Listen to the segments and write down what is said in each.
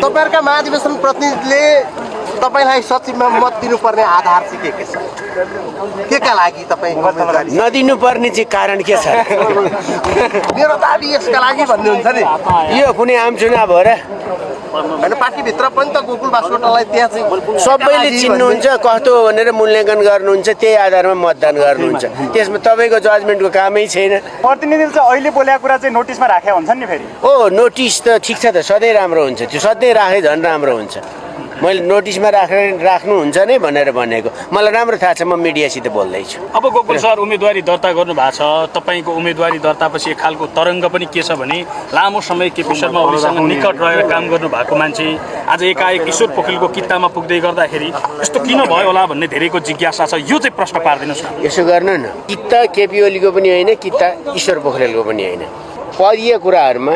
तपाईहरुका महाधिवेशन प्रतिनिधिले तपाईलाई सचिवमा मत दिनुपर्ने आधार चाहिँ के छ? केका लागि तपाई नदिनु पर्ने चाहिँ कारण के छ? मेरो दाबी यसका लागि भन्नुहुन्छ नि। यो कुनै आम चुनाव हो र? हैन, पार्टीभित्र पनि त गोकुल बास्कोटालाई त्यहाँ चाहिँ सबैले चिन्नुहुन्छ कस्तो हो भनेर मूल्याङ्कन गर्नुहुन्छ, त्यही आधारमा मतदान गर्नुहुन्छ। त्यसमा तपाईँको जजमेन्टको कामै छैन। प्रतिनिधिले चाहिँ अहिले बोलेको कुरा चाहिँ नोटिसमा राखेका हुन्छन् नि फेरि। ओ नोटिस त ठिक छ त, सधैँ राम्रो हुन्छ, त्यो सधैँ राखे झन् राम्रो हुन्छ। मैले नोटिसमा राख्नुहुन्छ नै भनेर भनेको, मलाई राम्रो थाहा छ, म मिडियासित बोल्दैछु। अब गोकुल सर उम्मेदवारी दर्ता गर्नु भएको छ, तपाईँको उम्मेदवारी दर्तापछि एक खालको तरङ्ग पनि के छ भने लामो समय केपी शर्मा ओलीसँग निकट रहेर काम गर्नु भएको मान्छे आज एकाएक ईश्वर पोखरेलको कित्तामा पुग्दै गर्दाखेरि यस्तो किन भयो होला भन्ने धेरैको जिज्ञासा छ। यो चाहिँ प्रश्न पारिदिनुहोस् न। यसो गर्नु न, कित्ता केपी ओलीको पनि होइन, कित्ता ईश्वर पोखरेलको पनि होइन। परीय कुराहरूमा,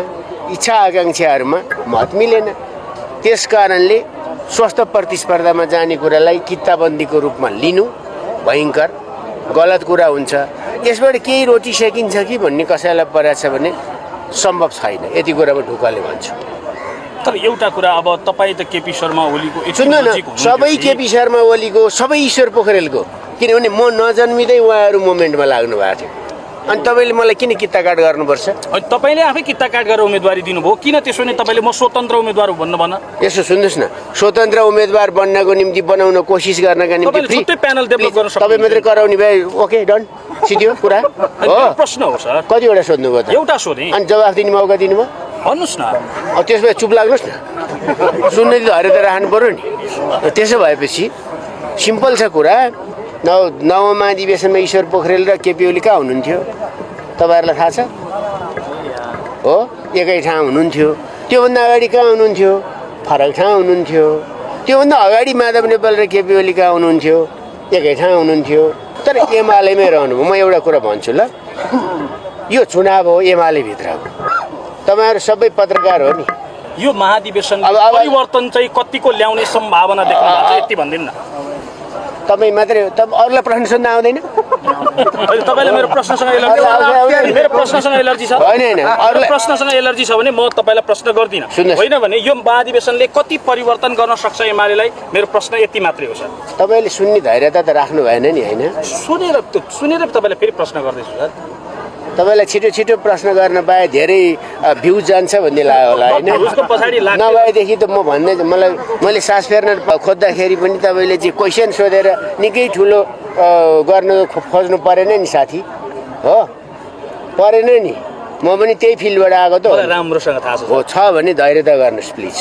इच्छा आकाङ्क्षाहरूमा मत मिलेन। त्यस कारणले स्वस्थ प्रतिस्पर्धामा जाने कुरालाई कित्ताबन्दीको रूपमा लिनु भयङ्कर गलत कुरा हुन्छ। यसबाट केही रोटी सेकिन्छ कि भन्ने कसैलाई परेको छ भने सम्भव छैन। यति कुरा म ढुक्कले भन्छु। तर एउटा कुरा, अब तपाईँ त केपी शर्मा ओलीको सुन्नु न, सबै केपी शर्मा ओलीको, सबै ईश्वर पोखरेलको, किनभने म नजन्मिँदै उहाँहरू मुभमेन्टमा लाग्नु भएको थियो। अनि तपाईँले मलाई किन कित्ता काट गर्नुपर्छ? तपाईँले आफै कित्ता काट गरेर उम्मेदवारी दिनुभयो, किन त्यसो भने तपाईँले म स्वतन्त्र उम्मेदवार भन्नु भन? यसो सुन्नुहोस् न, स्वतन्त्र उम्मेदवार बन्नको निम्ति बनाउन कोसिस गर्नका निम्ति छुट्टै प्यानल डेभलप गर्न सक्नुहुन्छ। तपाईँ मात्रै कराउने भए ओके डन, सिध्यो कुरा हो। प्रश्न हो सर, कतिवटा सोध्नुभयो त? एउटा सोधेँ। अनि जवाफ दिने मौका दिनुभयो? भन्नुहोस् न। अब त्यसमा चुप लाग्नुहोस् न, सुन्ने त हरे त राख्नु पऱ्यो नि। त्यसो भएपछि सिम्पल छ कुरा। नवमा अधिवेशनमा ईश्वर पोखरेल र केपी ओली कहाँ हुनुहुन्थ्यो तपाईँहरूलाई थाहा छ? हो, एकै ठाउँ हुनुहुन्थ्यो। त्योभन्दा अगाडि कहाँ हुनुहुन्थ्यो? फरक ठाउँ हुनुहुन्थ्यो। त्योभन्दा अगाडि माधव नेपाल र केपी ओली कहाँ हुनुहुन्थ्यो? एकै ठाउँ हुनुहुन्थ्यो। तर एमालेमै रहनुभयो। म एउटा कुरा भन्छु ल, यो चुनाव हो, एमाले भित्र हो। तपाईँहरू सबै पत्रकार हो नि। यो महाधिवेशन परिवर्तन चाहिँ कतिको ल्याउने सम्भावना देख्नु भएको छ यति भनिदिनु न। तपाईँ मात्रै हो, अरूलाई प्रश्न सोध्न आउँदैन? तपाईँलाई मेरो प्रश्नसँग एलर्जी छ? होइन, प्रश्नसँग एलर्जी छ भने म तपाईँलाई प्रश्न गर्दिनँ। होइन भने यो महाधिवेशनले कति परिवर्तन गर्न सक्छ एमालेलाई? मेरो प्रश्न यति मात्रै हो सर। तपाईँले सुन्ने धैर्यता त राख्नु भएन नि, होइन? सुनेर तपाईँलाई फेरि प्रश्न गर्दैछु सर। तपाईँलाई छिटो छिटो प्रश्न गर्न पाए धेरै भ्युज जान्छ भन्ने लाग्यो होला, होइन? नभएदेखि त म भन्दै, मैले सास फेर्न खोज्दाखेरि पनि तपाईँले चाहिँ क्वेसन सोधेर निकै ठुलो गर्न खोज्नु परेन नि साथी, हो? परेन नि। म पनि त्यही फिल्डबाट आएको त राम्रोसँग थाहा हो। छ भने धैर्यता गर्नुहोस् प्लिज।